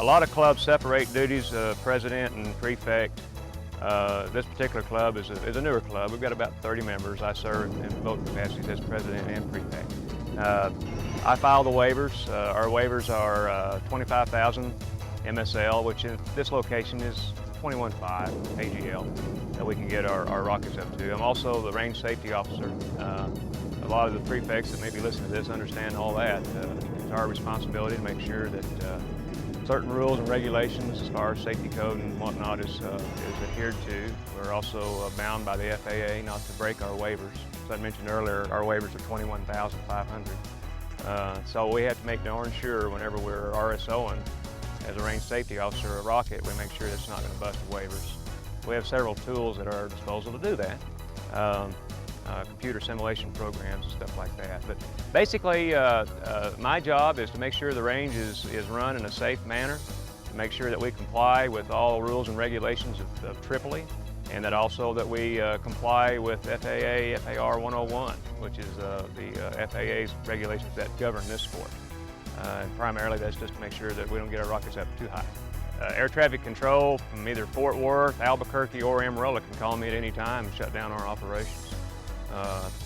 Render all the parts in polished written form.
A lot of clubs separate duties of president and prefect. This particular club is a newer club. We've got about 30 members. I serve in both capacities as president and prefect. I file the waivers. Our waivers are 25,000 MSL, which in this location is 21.5 AGL that we can get our rockets up to. I'm also the range safety officer. A lot of the prefects that may be listening to this understand all that. It's our responsibility to make sure that certain rules and regulations as far as safety code and whatnot is adhered to. We're also bound by the FAA not to break our waivers. As I mentioned earlier, our waivers are 21,500. So we have to make darn sure whenever we're RSOing as a range safety officer a rocket, we make sure that it's not going to bust the waivers. We have several tools at our disposal to do that. Computer simulation programs and stuff like that. But basically, my job is to make sure the range is run in a safe manner, to make sure that we comply with all rules and regulations of Tripoli, and that also that we comply with FAA FAR 101, which is the FAA's regulations that govern this sport. And primarily that's just to make sure that we don't get our rockets up too high. Air traffic control from either Fort Worth, Albuquerque, or Amarillo can call me at any time and shut down our operations.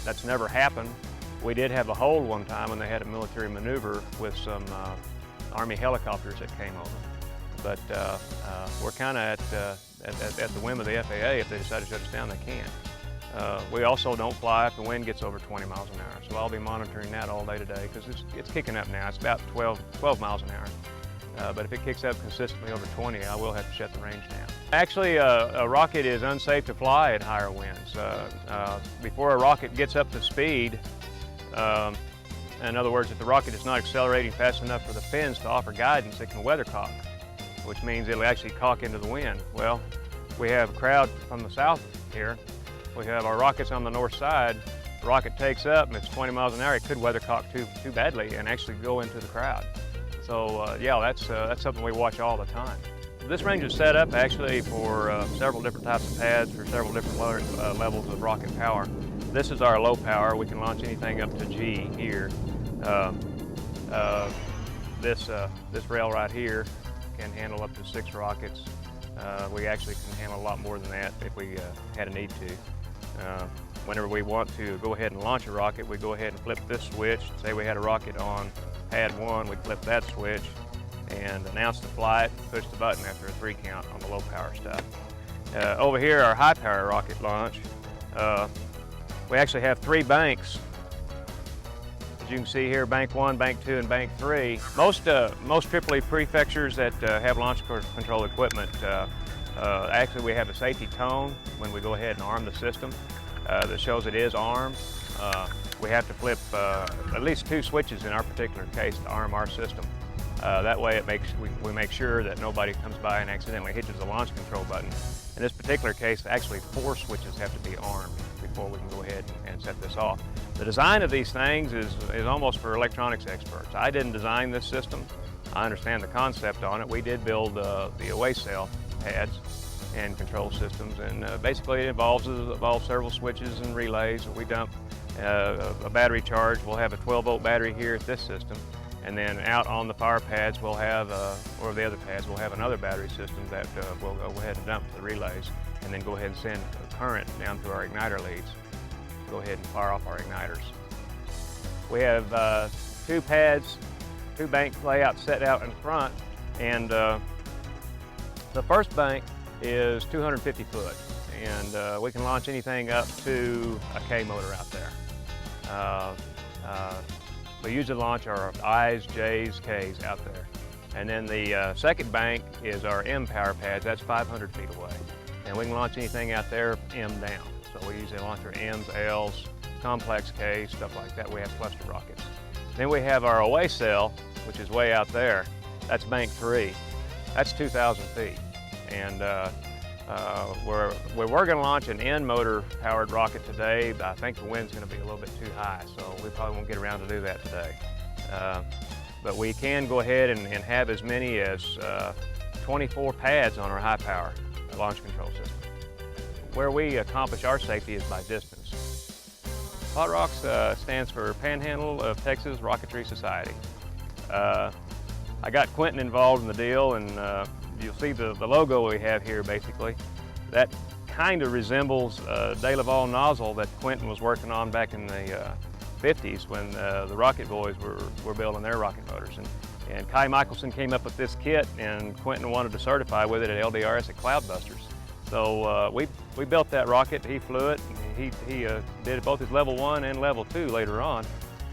That's never happened. We did have a hold one time when they had a military maneuver with some Army helicopters that came over. But we're kind of at the whim of the FAA. If they decide to shut us down, they can. We also don't fly if the wind gets over 20 miles an hour. So I'll be monitoring that all day today because it's kicking up now. It's about 12 miles an hour. But if it kicks up consistently over 20, I will have to shut the range down. Actually, a rocket is unsafe to fly at higher winds. Before a rocket gets up to speed, in other words, if the rocket is not accelerating fast enough for the fins to offer guidance, it can weathercock, which means it'll actually cock into the wind. Well, we have a crowd from the south here. We have our rockets on the north side. The rocket takes up and it's 20 miles an hour. It could weathercock too badly and actually go into the crowd. So yeah, that's something we watch all the time. This range is set up actually for several different types of pads for several different levels of rocket power. This is our low power. We can launch anything up to G here. This rail right here can handle up to 6 rockets. We actually can handle a lot more than that if we had a need to. Whenever we want to go ahead and launch a rocket, we go ahead and flip this switch. Say we had a rocket on pad 1, we flip that switch and announce the flight, push the button after a 3 count on the low power stuff. Over here, our high power rocket launch, we actually have 3 banks. As you can see here, bank 1, bank 2, and bank 3. Most Tripoli prefectures that have launch control equipment, actually we have a safety tone when we go ahead and arm the system that shows it is armed. We have to flip at least 2 switches in our particular case to arm our system. That way we make sure that nobody comes by and accidentally hitches the launch control button. In this particular case, actually 4 switches have to be armed before we can go ahead and set this off. The design of these things is almost for electronics experts. I didn't design this system. I understand the concept on it. We did build the away cell pads and control systems, and basically it involves several switches and relays. We dump a battery charge. We'll have a 12-volt battery here at this system, and then out on the fire pads we'll have, or the other pads, we'll have another battery system that we'll go ahead and dump the relays, and then go ahead and send current down through our igniter leads. Go ahead and fire off our igniters. We have 2 pads, 2 bank layouts set out in front, and the first bank is 250 foot, and we can launch anything up to a K motor out there. We usually launch our I's, J's, K's out there. And then the second bank is our M power pads. That's 500 feet away. And we can launch anything out there M down. So we usually launch our M's, L's, complex K's, stuff like that. We have cluster rockets. Then we have our away cell, which is way out there. That's bank 3. That's 2,000 feet. And we're going to launch an N motor powered rocket today, but I think the wind's going to be a little bit too high, so we probably won't get around to do that today. But we can go ahead and have as many as 24 pads on our high power launch control system. Where we accomplish our safety is by distance. Hot Rocks stands for Panhandle of Texas Rocketry Society. I got Quentin involved in the deal, and you'll see the logo we have here basically. That kind of resembles a De Laval nozzle that Quentin was working on back in the 50s when the Rocket boys were building their rocket motors. And Kai Michelson came up with this kit, and Quentin wanted to certify with it at LDRS at Cloudbusters. So we built that rocket, he flew it, and he did both his level 1 and level 2 later on.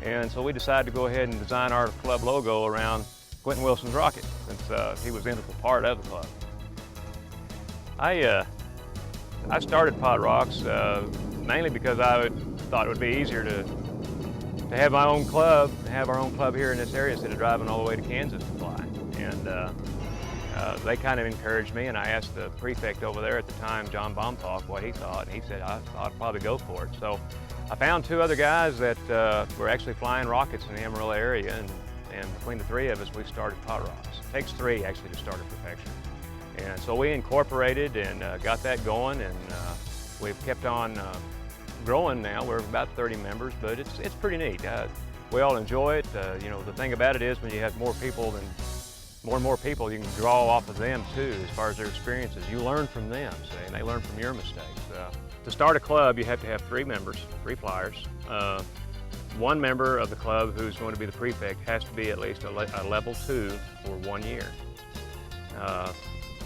And so we decided to go ahead and design our club logo around Quentin Wilson's rocket, since he was an integral part of the club. I started Pot Rocks mainly because I thought it would be easier to have my own club, have our own club here in this area instead of driving all the way to Kansas to fly. And they kind of encouraged me, and I asked the prefect over there at the time, John Baumtalk, what he thought, and he said I'd probably go for it. So I found 2 other guys that were actually flying rockets in the Amarillo area, and between the 3 of us, we started Pot Rocks. It takes 3 actually to start a profession. And so we incorporated and got that going, and we've kept on growing now. We're about 30 members, but it's pretty neat. We all enjoy it. You know, the thing about it is when you have more and more people, you can draw off of them too as far as their experiences. You learn from them, see, and they learn from your mistakes. To start a club, you have to have 3 members, 3 flyers. 1 member of the club who's going to be the prefect has to be at least a level 2 for 1 year.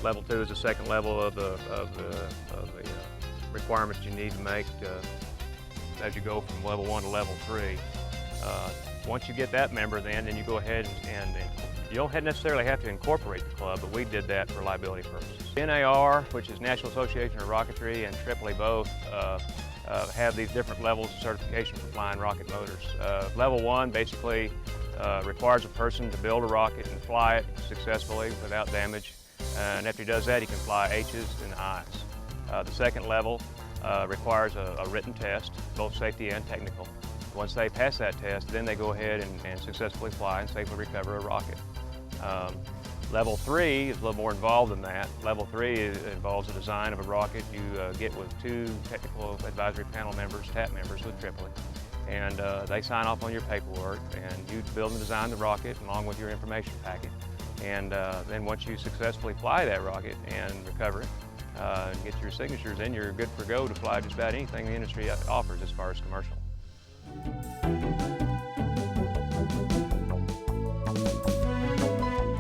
Level 2 is the second level of the requirements you need to make as you go from level 1 to level 3. Once you get that member, then you go ahead and you don't necessarily have to incorporate the club, but we did that for liability purposes. NAR, which is National Association of Rocketry, and AAA both have these different levels of certification for flying rocket motors. Level 1 basically requires a person to build a rocket and fly it successfully without damage. And after he does that, he can fly H's and I's. The second level requires a written test, both safety and technical. Once they pass that test, then they go ahead and successfully fly and safely recover a rocket. Level 3 is a little more involved than that. Level 3 involves the design of a rocket. You get with 2 technical advisory panel members, TAP members with AAA, and they sign off on your paperwork, and you build and design the rocket along with your information packet. And then once you successfully fly that rocket and recover it, and get your signatures, then you're good for go to fly just about anything the industry offers as far as commercial.